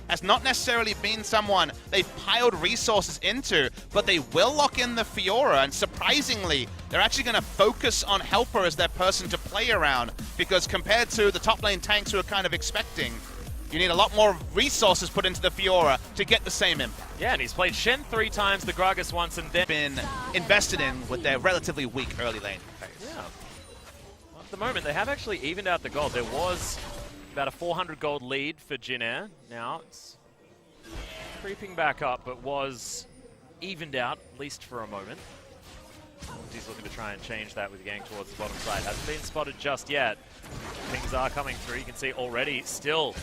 has not necessarily been someone they've piled resources into, but they will lock in the Fiora, and surprisingly, they're actually going to focus on Helper as their person to play around, because compared to the top lane tanks who are kind of expecting, you need a lot more resources put into the Fiora to get the same impact. Yeah, and he's played Shen 3 times, the Gragas once, and then been invested in with their relatively weak early lane phase. Yeah. Well, at the moment, they have actually evened out the gold. There was about a 400 gold lead for JinAir. Now it's creeping back up, but was evened out, at least for a moment. He's looking to try and change that with the gang towards the bottom side. Hasn't been spotted just yet. Things are coming through. You can see already, still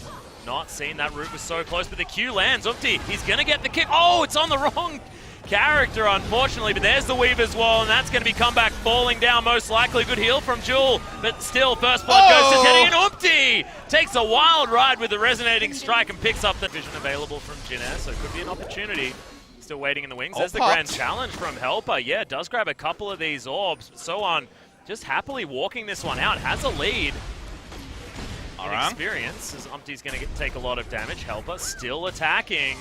not seen. That route was so close, but the Q lands. Umpty, he's going to get the kick. Oh, it's on the wrong character, unfortunately, but there's the Weaver's Wall, and that's going to be comeback falling down most likely. Good heal from Jewel, but still, first blood goes to Teddy, and Umpty takes a wild ride with the resonating strike and picks up the vision available from JinAir, so it could be an opportunity. Still waiting in the wings. There's the grand challenge from Helper. Yeah, does grab a couple of these orbs. So on, just happily walking this one out. Has a lead. Experience, as Umpty's going to take a lot of damage. Helper still attacking.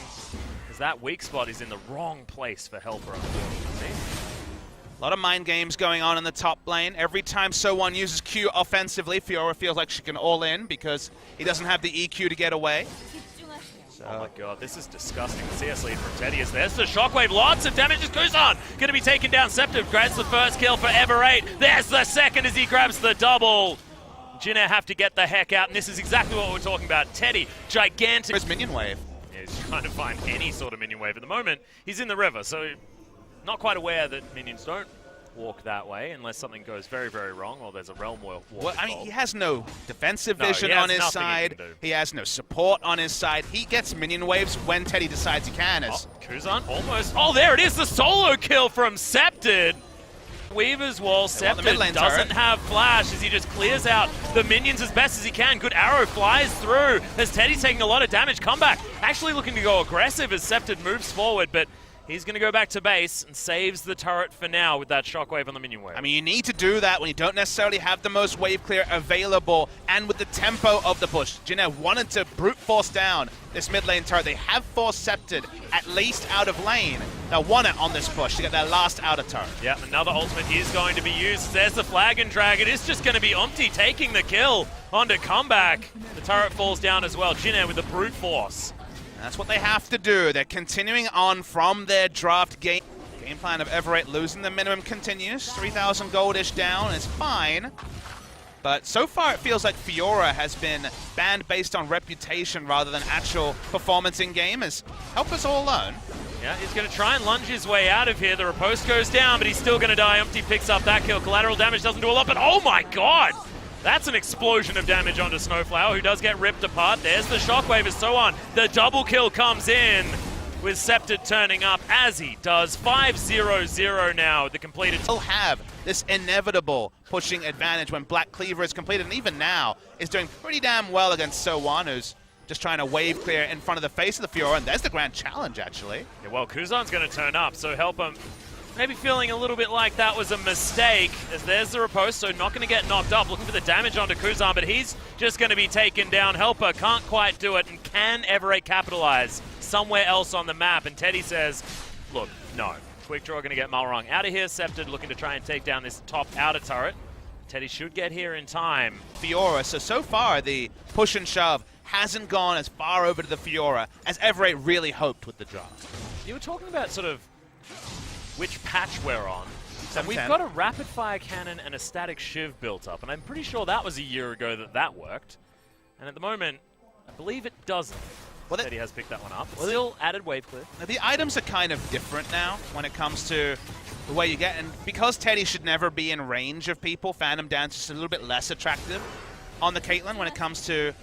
As that weak spot is in the wrong place for Helper, unfortunately. A lot of mind games going on in the top lane. Every time So1 uses Q offensively, Fiora feels like she can all in because he doesn't have the EQ to get away. Oh my god, this is disgusting. CS lead from Teddy is there. There's the shockwave, lots of damage as Kuzan going to be taken down. Septiv grabs the first kill for Ever8. There's the second as he grabs the double. JinAir have to get the heck out, and this is exactly what we're talking about. Teddy, gigantic. His minion wave. Yeah, he's trying to find any sort of minion wave. At the moment, he's in the river, so not quite aware that minions don't walk that way unless something goes very, very wrong or there's a realm war. Well, I mean, he has no defensive vision on his side. He has no support on his side. He gets minion waves when Teddy decides he can. Kuzan almost. Oh, there it is, the solo kill from Septid. Weaver's Wall, Septid doesn't have flash as he just clears out the minions as best as he can. Good arrow flies through as Teddy's taking a lot of damage. Comeback actually looking to go aggressive as Septid moves forward, but he's going to go back to base and saves the turret for now with that shockwave on the minion wave. I mean, you need to do that when you don't necessarily have the most wave clear available and with the tempo of the push. JinAir wanted to brute force down this mid lane turret. They have forced Septid at least out of lane. They won it on this push to get their last outer turret. Yeah, another ultimate is going to be used. There's the flag and drag. It is just going to be Umpty taking the kill onto comeback. The turret falls down as well. JinAir with the brute force. That's what they have to do. They're continuing on from their draft game. Game plan of Ever8 losing the minimum continues. 3,000 goldish down is fine. But so far it feels like Fiora has been banned based on reputation rather than actual performance in game, as Helper's all alone. Yeah, he's going to try and lunge his way out of here. The riposte goes down, but he's still going to die. Umpty picks up that kill. Collateral damage doesn't do a lot, but oh my god! That's an explosion of damage onto Snowflower, who does get ripped apart. There's the shockwave and so on. The double kill comes in with Septid turning up as he does. 5-0-0 now, the completed. He'll have this inevitable pushing advantage when Black Cleaver is completed, and even now is doing pretty damn well against So1, who's just trying to wave clear in front of the face of the Fiora, and there's the grand challenge, actually. Yeah, well, Kuzan's going to turn up, so help him. Maybe feeling a little bit like that was a mistake, as there's the riposte, so not going to get knocked up. Looking for the damage onto Kuzan, but he's just going to be taken down. Helper can't quite do it, and can Ever8 capitalize somewhere else on the map? And Teddy says, look, no. Quick Draw going to get Malrung out of here. Septid looking to try and take down this top outer turret. Teddy should get here in time. Fiora, so far the push and shove hasn't gone as far over to the Fiora as Ever8 really hoped with the draft. You were talking about sort of which patch we're on. And we've 710. got a rapid-fire cannon and a static shiv built up, and I'm pretty sure that was a year ago that worked. And at the moment, I believe it doesn't. Well, Teddy has picked that one up. Well, still added wave clear. Now, the items are kind of different now when it comes to the way you get, and because Teddy should never be in range of people, Phantom Dance is a little bit less attractive on the Caitlyn when it comes to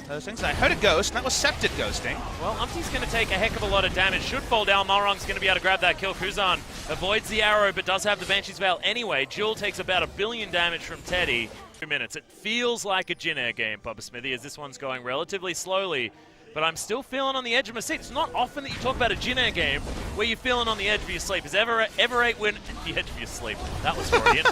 those things. I heard a ghost, and that was Septid ghosting. Well, Umpty's going to take a heck of a lot of damage. Should fall down. Malrung's going to be able to grab that kill. Kuzan avoids the arrow, but does have the Banshee's Veil anyway. Jewel takes about 1 billion damage from Teddy. 2 minutes. It feels like a JinAir game, Papa Smithy, as this one's going relatively slowly. But I'm still feeling on the edge of my seat. It's not often that you talk about a JinAir game where you're feeling on the edge of your sleep. Is Ever8 win the edge of your sleep? That was Freudian.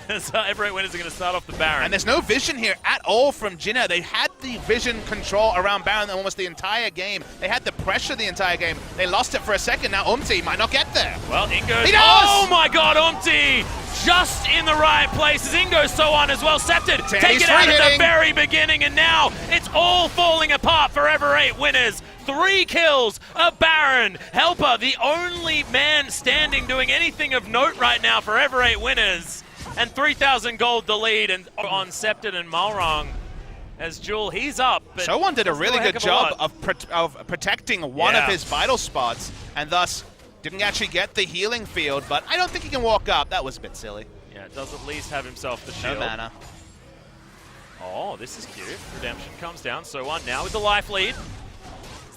So Ever8 winners are going to start off the Baron. And there's no vision here at all from JinAir. They had the vision control around Baron almost the entire game. They had the pressure the entire game. They lost it for a second. Now Umti might not get there. Well, Ingo's... He does! Oh my god, Umti! Just in the right places. Ingo's so on as well. Scepted, take it out at the very beginning, and now it's all falling apart for Ever8 winners. 3 kills, a Baron, Helper, the only man standing doing anything of note right now for Ever8 winners. And 3,000 gold the lead and on Scepted and Malrong. As Jewel, he's up. But Someone did a really good job of protecting one of his vital spots, and thus didn't actually get the healing field, but I don't think he can walk up. That was a bit silly. Yeah, it does at least have himself the shield. No mana. Oh, this is cute. Redemption comes down. So on now with the life lead.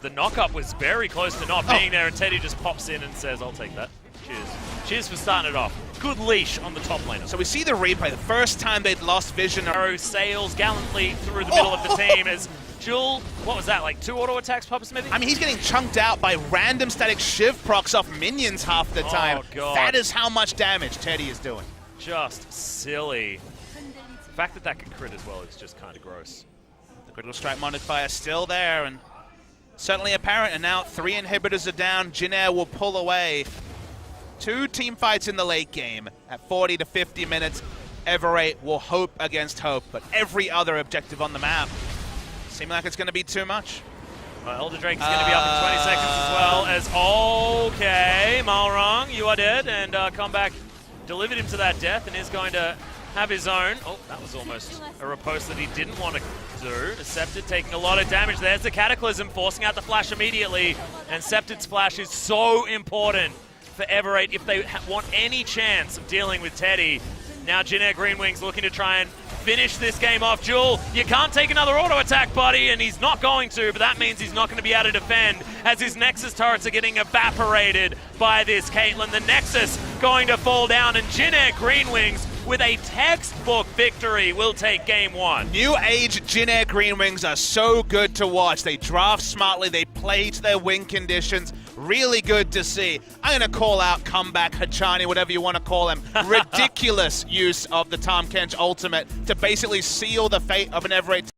The knock-up was very close to not being there, and Teddy just pops in and says, I'll take that. Cheers. Cheers for starting it off. Good leash on the top laner. So we see the replay. The first time they'd lost vision. Arrow sails gallantly through the middle of the team as Jewel, what was that, like 2 auto attacks, Papa Smithy? I mean, he's getting chunked out by random static shiv procs off minions half the time. God. That is how much damage Teddy is doing. Just silly. The fact that that can crit as well is just kind of gross. The critical strike modifier still there, and certainly apparent, and now 3 inhibitors are down. JinAir will pull away. 2 team fights in the late game. At 40 to 50 minutes, Ever8 will hope against hope, but every other objective on the map seems like it's going to be too much. Well, Elder Drake's going to be up in 20 seconds as well as, okay, Malrong, you are dead, and Comeback delivered him to that death and is going to have his own. Oh, that was almost a riposte that he didn't want to do. Scepted taking a lot of damage. There's the Cataclysm, forcing out the flash immediately, and Scepted's flash is so important for Ever8 if they want any chance of dealing with Teddy. Now JinAir Green Wings looking to try and finish this game off. Jewel, you can't take another auto attack, buddy, and he's not going to, but that means he's not going to be able to defend as his Nexus turrets are getting evaporated by this Caitlyn. The Nexus going to fall down, and JinAir Green Wings with a textbook victory will take game 1. New age JinAir Green Wings are so good to watch. They draft smartly, they play to their win conditions. Really good to see. I'm going to call out Comeback, Hachani, whatever you want to call him. Ridiculous use of the Tahm Kench ultimate to basically seal the fate of an Ever8